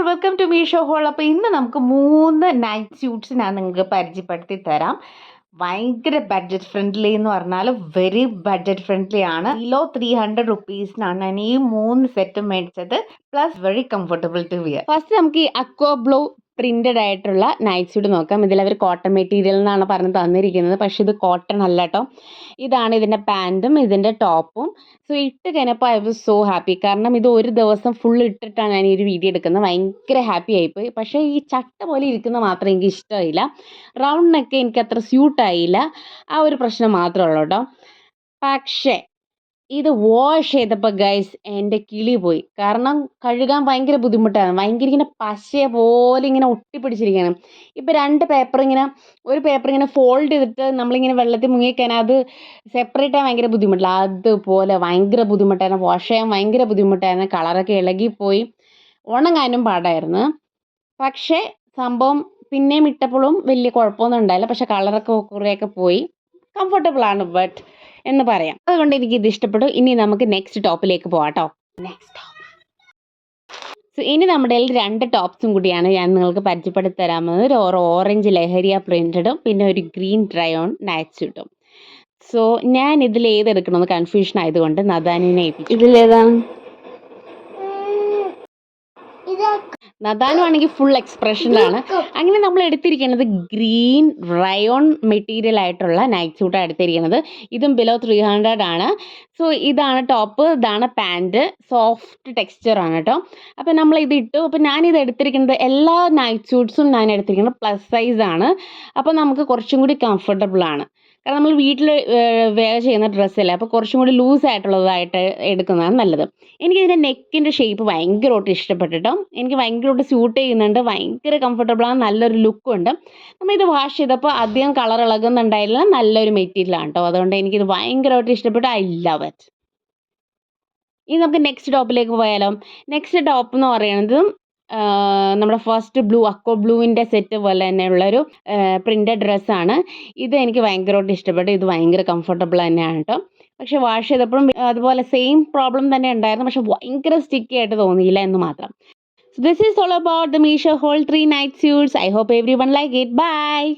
Welcome to Meesho whole. അപ്പോൾ ഇന്ന് നമുക്ക് 3 നൈറ്റ് സ്യൂട്ട്സ് ഞാൻ നിങ്ങൾക്ക് പരിചയപ്പെടുത്തി തരാം. ഭയങ്കര ബഡ്ജറ്റ് ഫ്രണ്ട്ലി എന്ന് പറഞ്ഞാൽ വെരി ബഡ്ജറ്റ് ഫ്രണ്ട്ലി ആണ്. കിലോ 300 റുപ്പീസിനാണ് ഞാൻ ഈ 3 സെറ്റും മേടിച്ചത്. Plus very comfortable to wear. First നമുക്ക് ഈ അക്വാ ബ്ലൂ പ്രിന്റഡ് ആയിട്ടുള്ള നൈറ്റ് സ്യൂട്ട് നോക്കാം. ഇതിൽ അവർ കോട്ടൺ മെറ്റീരിയൽ എന്നാണ് പറഞ്ഞ് തന്നിരിക്കുന്നത്, പക്ഷെ ഇത് കോട്ടൺ അല്ല കേട്ടോ. ഇതാണ് ഇതിൻ്റെ പാൻറ്റും ഇതിൻ്റെ ടോപ്പും. സോ ഇട്ട് കഴിഞ്ഞപ്പോൾ ഐ വാസ് സോ ഹാപ്പി. കാരണം ഇത് ഒരു ദിവസം ഫുൾ ഇട്ടിട്ടാണ് ഞാൻ ഈ ഒരു വീഡിയോ എടുക്കുന്നത്. ഭയങ്കര ഹാപ്പി ആയിപ്പോയി. പക്ഷേ ഈ ചട്ട പോലെ ഇരിക്കുന്ന മാത്രം എനിക്ക് ഇഷ്ടമായില്ല. റൗണ്ട് നെക്ക് എനിക്ക് അത്ര സ്യൂട്ടായില്ല. ആ ഒരു പ്രശ്നം മാത്രമേ ഉള്ളൂ കേട്ടോ. പക്ഷേ ഇത് വാഷ് ചെയ്തപ്പോൾ ഗൈസ് എൻ്റെ കിളി പോയി. കാരണം കഴുകാൻ ഭയങ്കര ബുദ്ധിമുട്ടാണ്. ഭയങ്കര ഇങ്ങനെ പശ പോലെ ഇങ്ങനെ ഒട്ടിപ്പിടിച്ചിരിക്കുകയാണ്. ഇപ്പോൾ 2 പേപ്പർ ഇങ്ങനെ, ഒരു പേപ്പർ ഇങ്ങനെ ഫോൾഡ് ചെയ്തിട്ട് നമ്മളിങ്ങനെ വെള്ളത്തിൽ മുങ്ങിക്കഴിഞ്ഞാൽ അത് സെപ്പറേറ്റ് ചെയ്യാൻ ഭയങ്കര ബുദ്ധിമുട്ടില്ല. അതുപോലെ ഭയങ്കര ബുദ്ധിമുട്ടായിരുന്നു. വാഷ് ചെയ്യാൻ ഭയങ്കര ബുദ്ധിമുട്ടായിരുന്നു. കളറൊക്കെ ഇളകിപ്പോയി. ഉണങ്ങാനും പാടായിരുന്നു. പക്ഷേ സംഭവം പിന്നെയും ഇട്ടപ്പോഴും വലിയ കുഴപ്പമൊന്നും ഉണ്ടായില്ല. പക്ഷേ കളറൊക്കെ കുറേയൊക്കെ പോയി. കംഫർട്ടബിളാണ് ബട്ട് എന്ന് പറയാം. അതുകൊണ്ട് എനിക്ക് ഇത് ഇഷ്ടപ്പെട്ടു. ഇനി നമുക്ക് നെക്സ്റ്റ് ടോപ്പിലേക്ക് പോകാം കേട്ടോ. Next top. സോ ഇനി നമ്മുടെ 2 ടോപ്സും കൂടിയാണ് ഞാൻ നിങ്ങൾക്ക് പരിചയപ്പെടുത്തി തരാമെന്നത്. ഒരു ഓറഞ്ച് ലഹരിയ പ്രിന്റഡും പിന്നെ ഒരു ഗ്രീൻ ട്രൈ ഓൺ നൈറ്റ് സ്യൂട്ടും. സോ ഞാൻ ഇതിൽ ഏതെടുക്കണമെന്ന് കൺഫ്യൂഷൻ ആയതുകൊണ്ട് നദാനുവിനെ ഏൽപ്പിച്ചു. ഇതിലേതാണ്? നദാനു ആണെങ്കിൽ ഫുൾ എക്സ്പ്രഷനിലാണ്. അങ്ങനെ നമ്മൾ എടുത്തിരിക്കുന്നത് ഗ്രീൻ റയോൺ മെറ്റീരിയൽ ആയിട്ടുള്ള നൈറ്റ് സ്യൂട്ടാണ് എടുത്തിരിക്കുന്നത്. ഇതും ബിലോ 300 ആണ്. സോ ഇതാണ് ടോപ്പ്, ഇതാണ് പാൻറ്റ്. സോഫ്റ്റ് ടെക്സ്ചറാണ് കേട്ടോ. അപ്പോൾ നമ്മൾ ഇത് ഇട്ടു. അപ്പോൾ ഞാനിത് എടുത്തിരിക്കുന്നത് എല്ലാ നൈറ്റ് സ്യൂട്ട്സും ഞാൻ എടുത്തിരിക്കുന്നത് പ്ലസ് സൈസാണ്. അപ്പോൾ നമുക്ക് കുറച്ചും കൂടി കംഫർട്ടബിളാണ്. കാരണം നമ്മൾ വീട്ടിൽ വെയർ ചെയ്യുന്ന ഡ്രസ്സല്ലേ, അപ്പോൾ കുറച്ചും കൂടി ലൂസ് ആയിട്ടുള്ളതായിട്ട് എടുക്കുന്നതാണ് നല്ലത്. എനിക്കിതിൻ്റെ നെക്കിൻ്റെ ഷേപ്പ് ഭയങ്കരമായിട്ട് ഇഷ്ടപ്പെട്ടിട്ടോ. എനിക്ക് ഭയങ്കരമായിട്ട് സ്യൂട്ട് ചെയ്യുന്നുണ്ട്. ഭയങ്കര കംഫർട്ടബിളാണ്. നല്ലൊരു ലുക്കും ഉണ്ട്. നമ്മൾ ഇത് വാഷ് ചെയ്തപ്പോൾ അധികം കളർ ഇളകുന്നുണ്ടായില്ല. നല്ലൊരു മെറ്റീരിയലാണ് കേട്ടോ. അതുകൊണ്ട് എനിക്കിത് ഭയങ്കരമായിട്ട് ഇഷ്ടപ്പെട്ടു. I love it. ഇനി നമുക്ക് നെക്സ്റ്റ് ടോപ്പിലേക്ക് പോയാലോ. നെക്സ്റ്റ് ടോപ്പ് എന്ന് പറയുന്നത് നമ്മുടെ ഫസ്റ്റ് ബ്ലൂ അക്വ ബ്ലൂവിൻ്റെ സെറ്റ് പോലെ തന്നെയുള്ളൊരു പ്രിൻ്റഡ് ഡ്രസ്സാണ്. ഇത് എനിക്ക് ഭയങ്കരമായിട്ട് ഇഷ്ടപ്പെട്ടു. ഇത് ഭയങ്കര കംഫർട്ടബിൾ തന്നെയാണ് കേട്ടോ. പക്ഷേ വാഷ് ചെയ്തപ്പോഴും അതുപോലെ സെയിം പ്രോബ്ലം തന്നെ ഉണ്ടായിരുന്നു. പക്ഷെ ഭയങ്കര സ്റ്റിക്കി ആയിട്ട് തോന്നിയില്ല എന്ന് മാത്രം. So this is all about the Meesho Haul 3 night suits. I hope everyone like it. Bye.